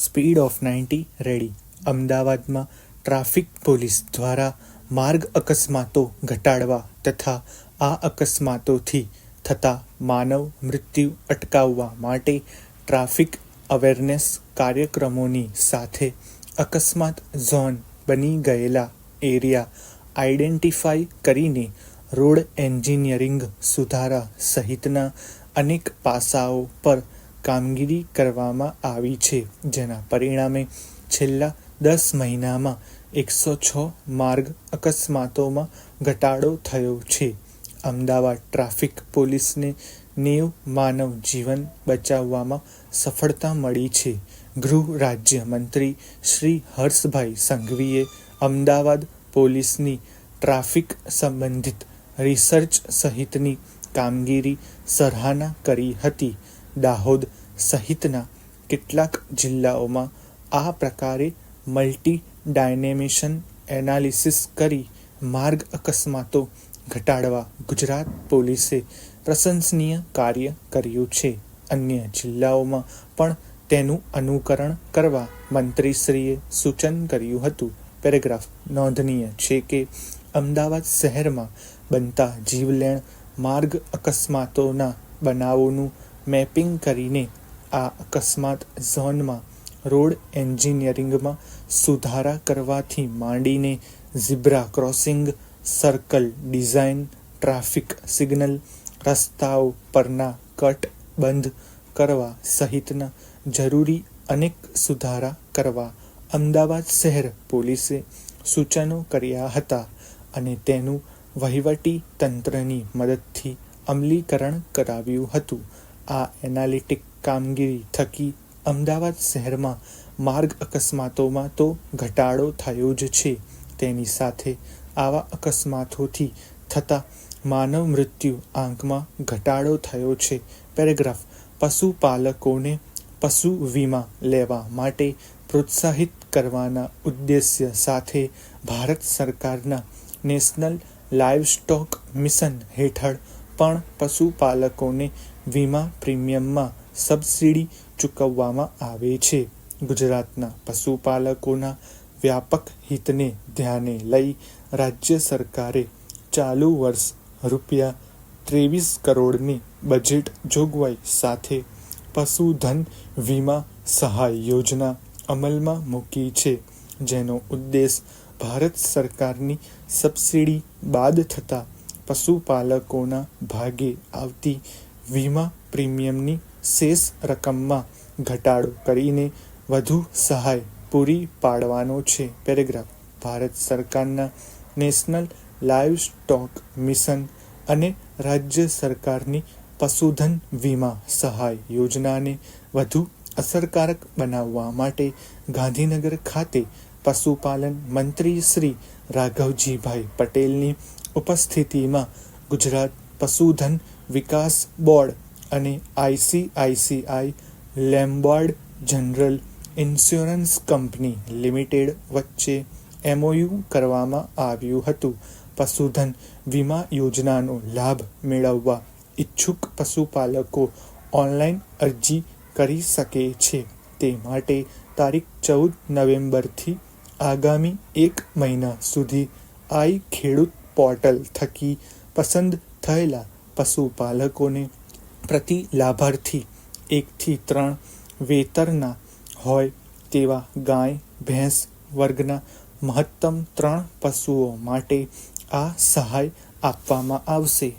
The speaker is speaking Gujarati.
Speed of 90 ready. અમદાવાદમાં ટ્રાફિક પોલીસ દ્વારા માર્ગ અકસ્માતો ઘટાડવા તથા આ અકસ્માતોથી થતા માનવ મૃત્યુ અટકાવવા માટે ટ્રાફિક અવેરનેસ કાર્યક્રમોની સાથે અકસ્માત ઝોન બની ગયેલા એરિયા આઈડેન્ટિફાઈ કરીને રોડ એન્જિનિયરિંગ સુધારા સહિતના અનેક પાસાઓ પર કામગીરી કરવામાં આવી છે, જેના પરિણામે છેલ્લા 10 મહિનામાં 106 માર્ગ અકસ્માતોમાં ઘટાડો થયો છે. અમદાવાદ ટ્રાફિક પોલીસને 90 માનવ જીવન બચાવવામાં સફળતા મળી છે. ગૃહ રાજ્ય મંત્રી શ્રી હર્ષભાઈ સંઘવીએ અમદાવાદ પોલીસની ટ્રાફિક સંબંધિત રિસર્ચ સહિતની કામગીરી સરાહના કરી હતી. દાહોદ સહિતના કેટલાક જિલ્લાઓમાં આ પ્રકારે મલ્ટી ડાયમેન્શન એનાલિસિસ કરી માર્ગ અકસ્માતો ઘટાડવા ગુજરાત પોલીસે પ્રશંસનીય કાર્ય કર્યું છે. અન્ય જિલ્લાઓમાં પણ તેનું અનુકરણ કરવા મંત્રીશ્રીએ સૂચન કર્યું હતું. પેરેગ્રાફ. નોંધનીય છે કે અમદાવાદ શહેરમાં બનતા જીવલેણ માર્ગ અકસ્માતોના બનાવોનું મેપિંગ કરીને આ અકસ્માત ઝોનમાં રોડ એન્જિનિયરિંગમાં સુધારા કરવાથી માંડીને zebra crossing, circle design, traffic signal, રસ્તાઓ પરના કટ બંધ કરવા સહિતના જરૂરી અનેક સુધારા કરવા અમદાવાદ શહેર પોલીસે સૂચનો કર્યા હતા અને તેનું વહીવટી તંત્રની મદદથી અમલીકરણ કરાવ્યું હતું. આ એનાલિટિક કામગીરી થકી અમદાવાદ શહેરમાં માર્ગ અકસ્માતોમાં તો ઘટાડો થયો જ છે, તેની સાથે આવા અકસ્માતોથી થતા માનવ મૃત્યુ આંકમાં ઘટાડો થયો છે. પેરેગ્રાફ. પશુપાલકોને પશુ વીમા લેવા માટે પ્રોત્સાહિત કરવાના ઉદ્દેશ્ય સાથે ભારત સરકારના નેશનલ લાઇવસ્ટોક મિશન હેઠળ પણ પશુપાલકોને વીમા પ્રીમિયમમાં સબસિડી ચૂકવવામાં આવે છે. ગુજરાતના પશુપાલકોના વ્યાપક હિતને ધ્યાને લઈ રાજ્ય સરકારે ચાલુ વર્ષ ₹23 કરોડની બજેટ જોગવાઈ સાથે પશુધન વીમા સહાય યોજના અમલમાં મૂકી છે, જેનો ઉદ્દેશ ભારત સરકારની સબસિડી બાદ થતા પશુપાલકોના ભાગે આવતી વીમા પ્રીમિયમની શેષ રકમમાં ઘટાડો કરીને વધુ સહાય પૂરી પાડવાનો છે. પેરેગ્રાફ. ભારત સરકારના નેશનલ લાઇવસ્ટોક મિશન અને રાજ્ય સરકારની પશુધન વીમા સહાય યોજનાને વધુ અસરકારક બનાવવા માટે ગાંધીનગર ખાતે પશુપાલન મંત્રી શ્રી રાઘવજીભાઈ પટેલની ઉપસ્થિતિમાં ગુજરાત પશુધન વિકાસ બોર્ડ અને ICICI Lombard general insurance company limited વચ્ચે MOU કરવામાં આવ્યું હતું. પશુધન વીમા યોજનાનો લાભ મેળવવા ઈચ્છુક પશુપાલકો ઓનલાઈન અરજી કરી શકે છે. તે માટે તારીખ 14 નવેમ્બરથી આગામી 1 મહિના સુધી ખેડૂત પોર્ટલ થકી પસંદ થયેલા પશુપાલકોને પ્રતિ લાભાર્થી 1 થી 3 વેતરના હોય તેવા ગાય, ભેંસ વર્ગના મહત્તમ 3 પશુઓ માટે આ સહાય આપવામાં આવશે.